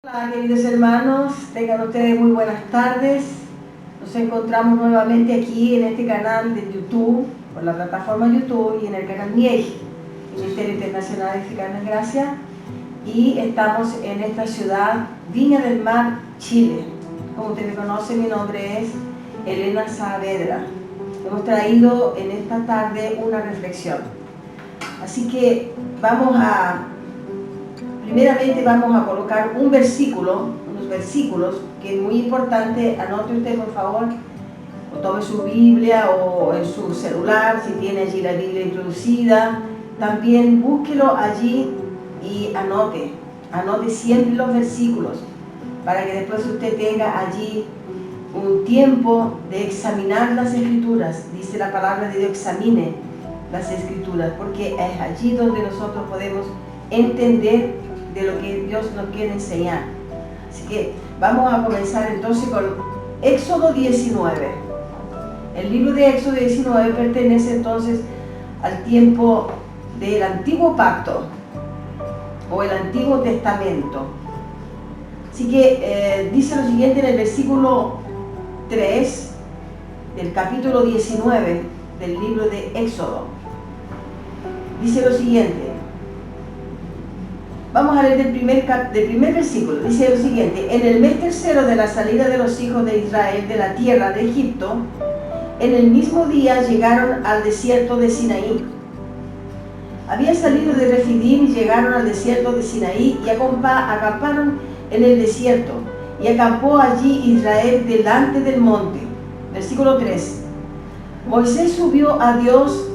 Hola queridos hermanos, tengan ustedes muy buenas tardes. Nos encontramos nuevamente aquí en este canal de YouTube, por la plataforma YouTube y en el canal MIEG, Ministerio Internacional de Africanas Gracias, y estamos en esta ciudad, Viña del Mar, Chile. Como ustedes conocen, mi nombre es Elena Saavedra. Hemos traído en esta tarde una reflexión. Así que primeramente vamos a colocar unos versículos que es muy importante. Anote usted por favor, o tome su Biblia o en su celular, si tiene allí la Biblia introducida, también búsquelo allí y anote siempre los versículos, para que después usted tenga allí un tiempo de examinar las Escrituras. Dice la palabra de Dios, examine las Escrituras, porque es allí donde nosotros podemos entender de lo que Dios nos quiere enseñar. Así que vamos a comenzar entonces con Éxodo 19. El libro de Éxodo 19 pertenece entonces al tiempo del Antiguo Pacto o el Antiguo Testamento. Así que dice lo siguiente en el versículo 3 del capítulo 19 del libro de Éxodo. Dice lo siguiente. Vamos a leer del primer versículo. Dice lo siguiente: en el mes tercero de la salida de los hijos de Israel de la tierra de Egipto, en el mismo día llegaron al desierto de Sinaí. Habían salido de Refidim y llegaron al desierto de Sinaí y acamparon en el desierto, y acampó allí Israel delante del monte. Versículo 3. Moisés subió a Dios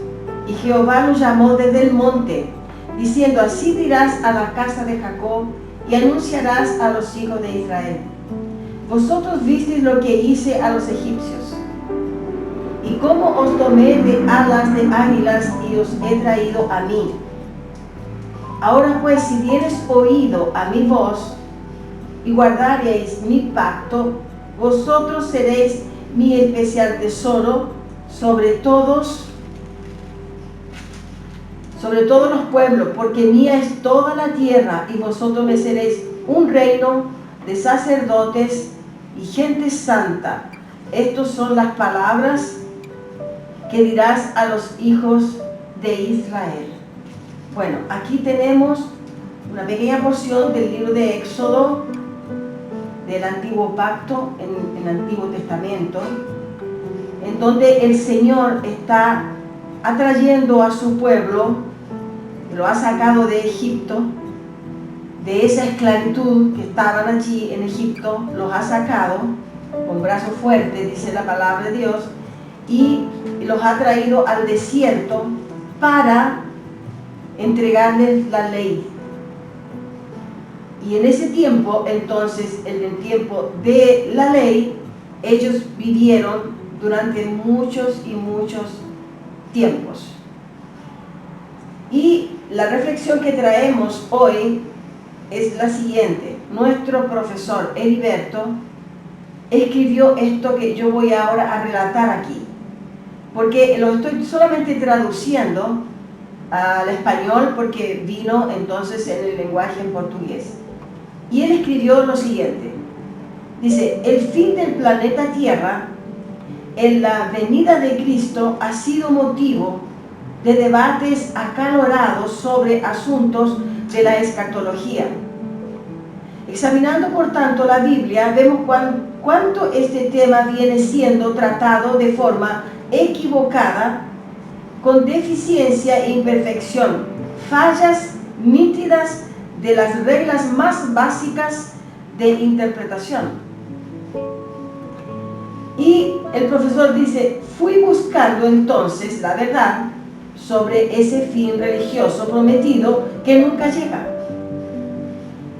y Jehová lo llamó desde el monte, diciendo: así dirás a la casa de Jacob y anunciarás a los hijos de Israel: vosotros visteis lo que hice a los egipcios, y cómo os tomé de alas de águilas y os he traído a mí. Ahora pues, si diereis oído a mi voz y guardareis mi pacto, vosotros seréis mi especial tesoro sobre todos los pueblos, porque mía es toda la tierra, y vosotros me seréis un reino de sacerdotes y gente santa. Estas son las palabras que dirás a los hijos de Israel. Bueno, aquí tenemos una pequeña porción del libro de Éxodo, del Antiguo Pacto, en el Antiguo Testamento, en donde el Señor está atrayendo a su pueblo, lo ha sacado de Egipto, de esa esclavitud que estaban allí en Egipto, los ha sacado con brazo fuerte, dice la palabra de Dios, y los ha traído al desierto para entregarles la ley. Y en ese tiempo, entonces, en el tiempo de la ley, ellos vivieron durante muchos y muchos tiempos. Y la reflexión que traemos hoy es la siguiente. Nuestro profesor Heriberto escribió esto que yo voy ahora a relatar aquí, porque lo estoy solamente traduciendo al español, porque vino entonces en el lenguaje en portugués. Y él escribió lo siguiente. Dice: el fin del planeta Tierra en la venida de Cristo ha sido motivo de debates acalorados sobre asuntos de la escatología. Examinando por tanto la Biblia, vemos cuánto este tema viene siendo tratado de forma equivocada, con deficiencia e imperfección, fallas nítidas de las reglas más básicas de interpretación. Y el profesor dice: fui buscando entonces la verdad sobre ese fin religioso prometido que nunca llega.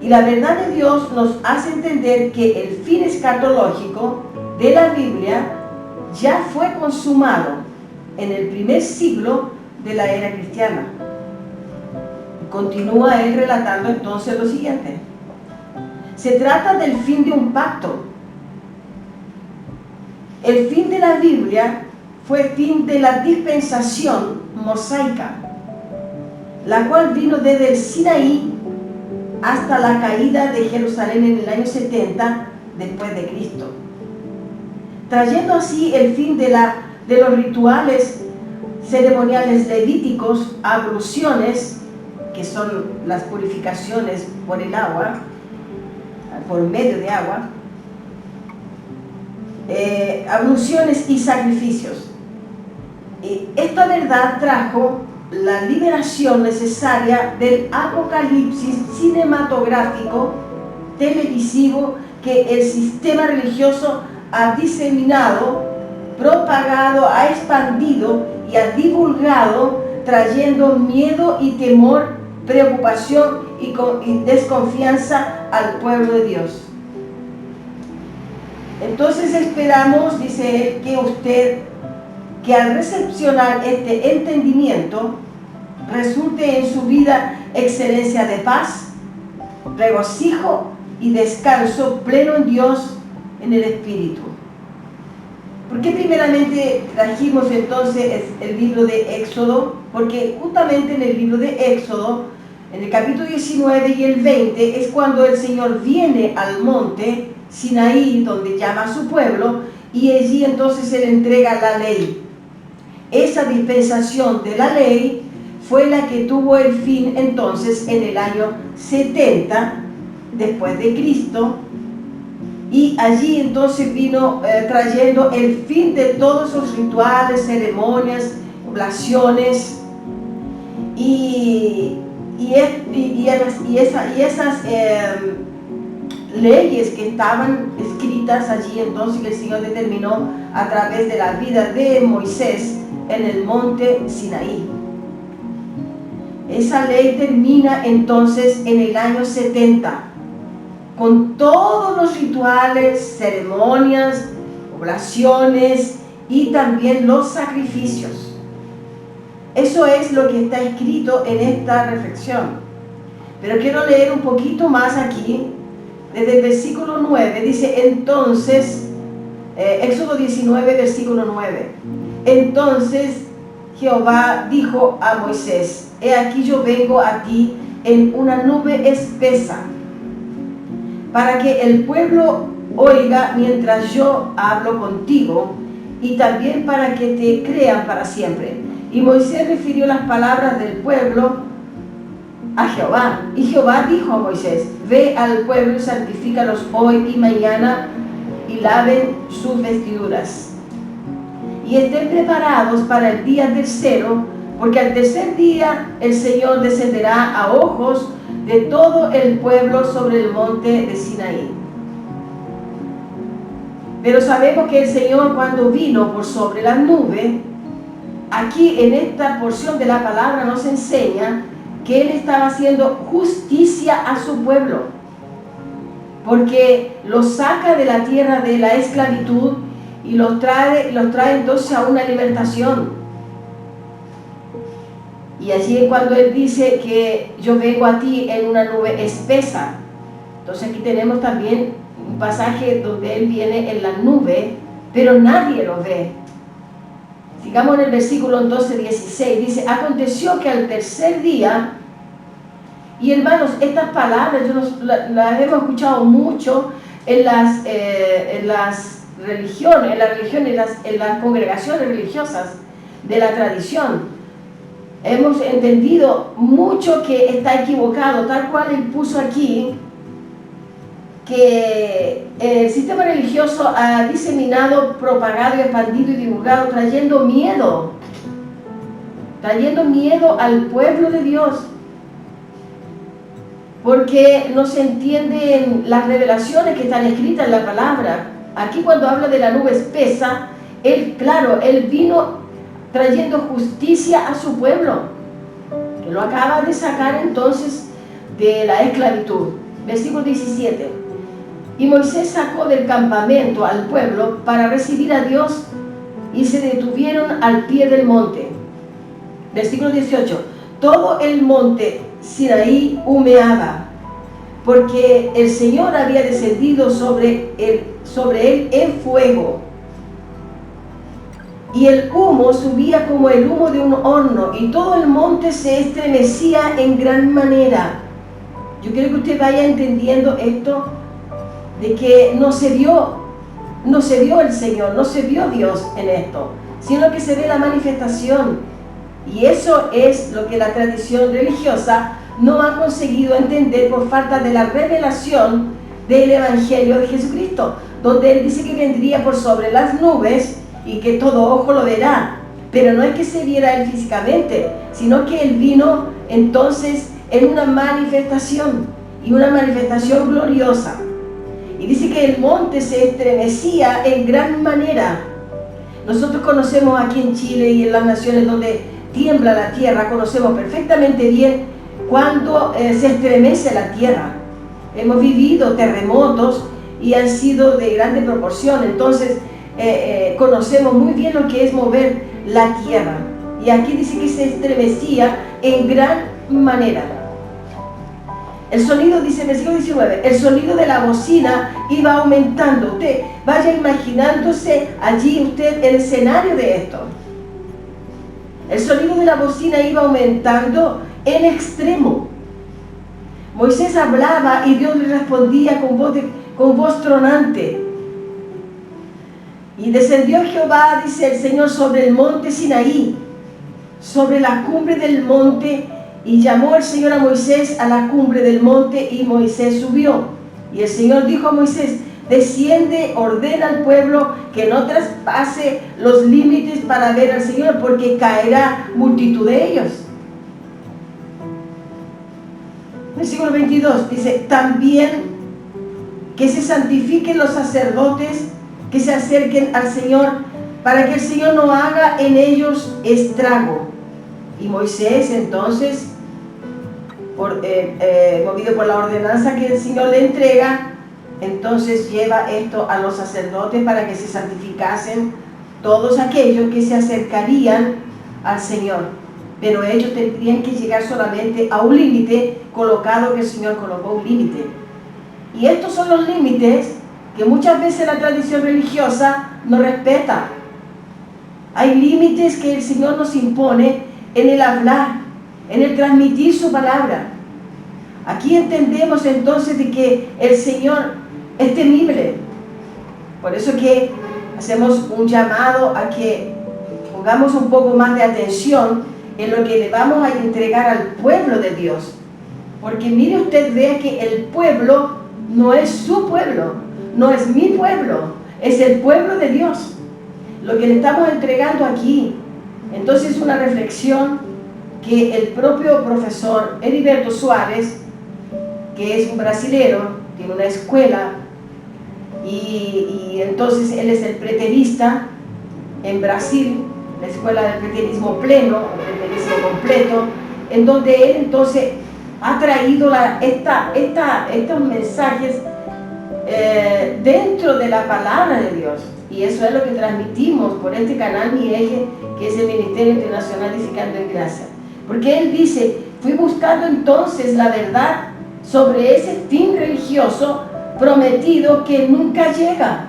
Y la verdad de Dios nos hace entender que el fin escatológico de la Biblia ya fue consumado en el primer siglo de la era cristiana. Continúa él relatando entonces lo siguiente: Se trata del fin de un pacto. El fin de la Biblia fue el fin de la dispensación mosaica, la cual vino desde el Sinaí hasta la caída de Jerusalén en el año 70 después de Cristo, trayendo así el fin de los rituales ceremoniales levíticos, abluciones, que son las purificaciones por el agua, por medio de agua, abluciones y sacrificios. Y esta verdad trajo la liberación necesaria del apocalipsis cinematográfico, televisivo, que el sistema religioso ha diseminado, propagado, ha expandido y ha divulgado, trayendo miedo y temor, preocupación y desconfianza al pueblo de Dios. Entonces esperamos, dice él, que usted, que al recepcionar este entendimiento, resulte en su vida excelencia de paz, regocijo y descanso pleno en Dios, en el Espíritu. ¿Por qué primeramente trajimos entonces el libro de Éxodo? Porque justamente en el libro de Éxodo, en el capítulo 19 y el 20, es cuando el Señor viene al monte Sinaí, donde llama a su pueblo, y allí entonces se le entrega la ley. Esa dispensación de la ley fue la que tuvo el fin entonces en el año 70 después de Cristo, y allí entonces vino trayendo el fin de todos esos rituales, ceremonias, oblaciones y esas leyes que estaban escritas allí, entonces el Señor determinó a través de la vida de Moisés en el monte Sinaí. Esa ley termina entonces en el año 70 con todos los rituales, ceremonias, oblaciones y también los sacrificios. Eso es lo que está escrito en esta reflexión. Pero quiero leer un poquito más aquí, desde el versículo 9, dice entonces, Éxodo 19, versículo 9. Entonces Jehová dijo a Moisés: he aquí yo vengo a ti en una nube espesa, para que el pueblo oiga mientras yo hablo contigo, y también para que te crean para siempre. Y Moisés refirió las palabras del pueblo a Jehová. Y Jehová dijo a Moisés: ve al pueblo y santifícalos hoy y mañana, y laven sus vestiduras. Y estén preparados para el día tercero, porque al tercer día el Señor descenderá a ojos de todo el pueblo sobre el monte de Sinaí. Pero sabemos que el Señor, cuando vino por sobre la nube, aquí en esta porción de la palabra nos enseña que Él estaba haciendo justicia a su pueblo, porque los saca de la tierra de la esclavitud y los trae entonces a una libertación. Y allí es cuando Él dice que yo vengo a ti en una nube espesa. Entonces aquí tenemos también un pasaje donde Él viene en la nube, pero nadie lo ve. Sigamos en el versículo 12-16, dice: aconteció que al tercer día, y hermanos, estas palabras las hemos escuchado mucho en las religiones, en las congregaciones religiosas de la tradición. Hemos entendido mucho que está equivocado, tal cual Él puso aquí, que el sistema religioso ha diseminado, propagado, expandido y divulgado, trayendo miedo al pueblo de Dios, porque no se entienden las revelaciones que están escritas en la palabra. Aquí cuando habla de la nube espesa, Él vino trayendo justicia a su pueblo, que lo acaba de sacar entonces de la esclavitud. Versículo 17. Y Moisés sacó del campamento al pueblo para recibir a Dios, y se detuvieron al pie del monte. Versículo 18. Todo el monte Sinaí humeaba, porque el Señor había descendido sobre él en fuego. Y el humo subía como el humo de un horno, y todo el monte se estremecía en gran manera. Yo quiero que usted vaya entendiendo esto, de que no se vio el Señor, no se vio Dios en esto, sino que se ve la manifestación. Y eso es lo que la tradición religiosa no ha conseguido entender por falta de la revelación del Evangelio de Jesucristo, donde Él dice que vendría por sobre las nubes y que todo ojo lo verá. Pero no es que se viera Él físicamente, sino que Él vino entonces en una manifestación, y una manifestación gloriosa. Y dice que el monte se estremecía en gran manera. Nosotros conocemos aquí en Chile y en las naciones donde tiembla la tierra, conocemos perfectamente bien cuando se estremece la tierra. Hemos vivido terremotos y han sido de grande proporción, entonces conocemos muy bien lo que es mover la tierra. Y aquí dice que se estremecía en gran manera. El sonido, dice versículo 19, el sonido de la bocina iba aumentando. Usted vaya imaginándose allí usted el escenario de esto. El sonido de la bocina iba aumentando en extremo. Moisés hablaba y Dios le respondía con voz tronante. Y descendió Jehová, dice el Señor, sobre el monte Sinaí, sobre la cumbre del monte, y llamó el Señor a Moisés a la cumbre del monte, y Moisés subió. Y el Señor dijo a Moisés: desciende, ordena al pueblo que no traspase los límites para ver al Señor, porque caerá multitud de ellos. Versículo 22 dice: también que se santifiquen los sacerdotes que se acerquen al Señor, para que el Señor no haga en estrago. Y Moisés entonces, movido por la ordenanza que el Señor le entrega, entonces lleva esto a los sacerdotes para que se santificasen todos aquellos que se acercarían al Señor. Pero ellos tendrían que llegar solamente a un límite colocado, que el Señor colocó un límite. Y estos son los límites que muchas veces la tradición religiosa no respeta. Hay límites que el Señor nos impone en el hablar, en el transmitir su palabra. Aquí entendemos entonces de que el Señor es temible. Por eso que hacemos un llamado a que pongamos un poco más de atención en lo que le vamos a entregar al pueblo de Dios. Porque mire usted, vea que el pueblo no es su pueblo, no es mi pueblo, es el pueblo de Dios. Lo que le estamos entregando aquí, entonces, es una reflexión que el propio profesor Heriberto Suárez, que es un brasilero, tiene una escuela, y entonces él es el preterista en Brasil, la escuela del preterismo pleno, el preterismo completo, en donde él entonces ha traído estos mensajes dentro de la palabra de Dios. Y eso es lo que transmitimos por este canal Mi Eje, que es el Ministerio Internacional Edificando en Gracia. Porque él dice: fui buscando entonces la verdad sobre ese fin religioso prometido que nunca llega.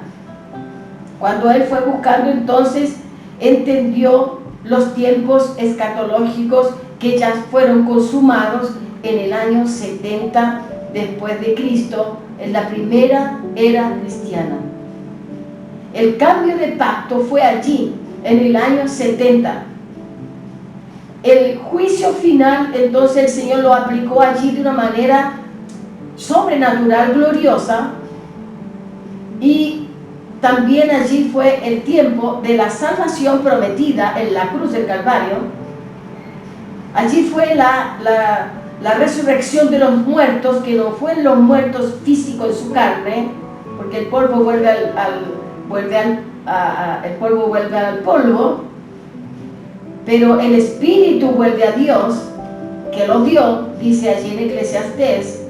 Cuando él fue buscando, entonces entendió los tiempos escatológicos que ya fueron consumados en el año 70 después de Cristo, en la primera era cristiana. El cambio de pacto fue allí, en el año 70. El juicio final, entonces, el Señor lo aplicó allí de una manera sobrenatural, gloriosa, y también allí fue el tiempo de la salvación prometida en la cruz del Calvario. Allí fue la resurrección de los muertos, que no fueron los muertos físicos en su carne, porque el polvo vuelve al polvo, pero el espíritu vuelve a Dios, que lo dio, dice allí en Eclesiastés,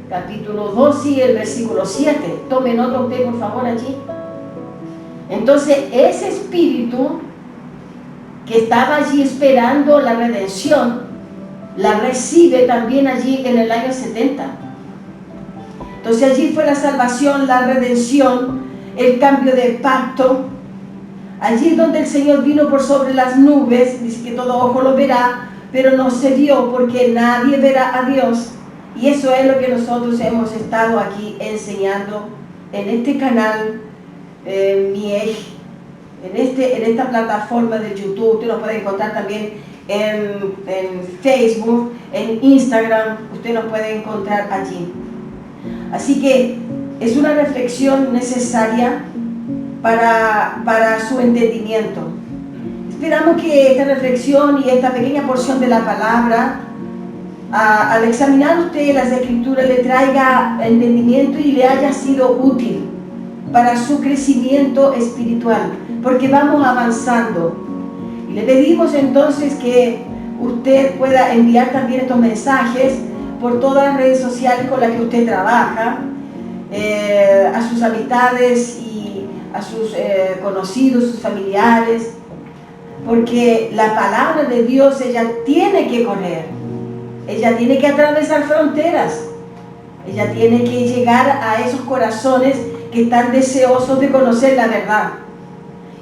capítulo 2 y el versículo 7. Tome nota usted, por favor, allí. Entonces, ese espíritu que estaba allí esperando la redención, la recibe también allí en el año 70. Entonces allí fue la salvación, la redención, el cambio de pacto. Allí donde el Señor vino por sobre las nubes, dice que todo ojo lo verá, pero no se vio porque nadie verá a Dios. Y eso es lo que nosotros hemos estado aquí enseñando en este canal Miej, en esta plataforma de YouTube. Usted nos puede encontrar también en Facebook, en Instagram, usted nos puede encontrar allí. Así que es una reflexión necesaria para su entendimiento. Esperamos que esta reflexión y esta pequeña porción de la palabra, al examinar usted las Escrituras, le traiga entendimiento y le haya sido útil para su crecimiento espiritual, porque vamos avanzando. Y le pedimos entonces que usted pueda enviar también estos mensajes por todas las redes sociales con las que usted trabaja, a sus amistades y a sus conocidos, sus familiares, porque la palabra de Dios, ella tiene que correr, ella tiene que atravesar fronteras, ella tiene que llegar a esos corazones que están deseosos de conocer la verdad.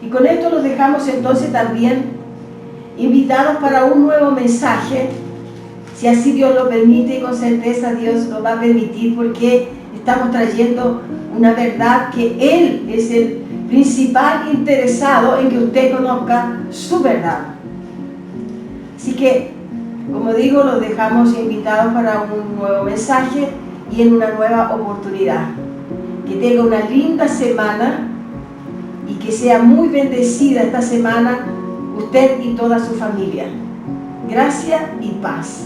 Y con esto los dejamos entonces también invitados para un nuevo mensaje, si así Dios lo permite, y con certeza Dios lo va a permitir, porque estamos trayendo una verdad que Él es el principal interesado en que usted conozca su verdad. Así que, como digo, los dejamos invitados para un nuevo mensaje y en una nueva oportunidad. Que tenga una linda semana y que sea muy bendecida esta semana usted y toda su familia. Gracia y paz.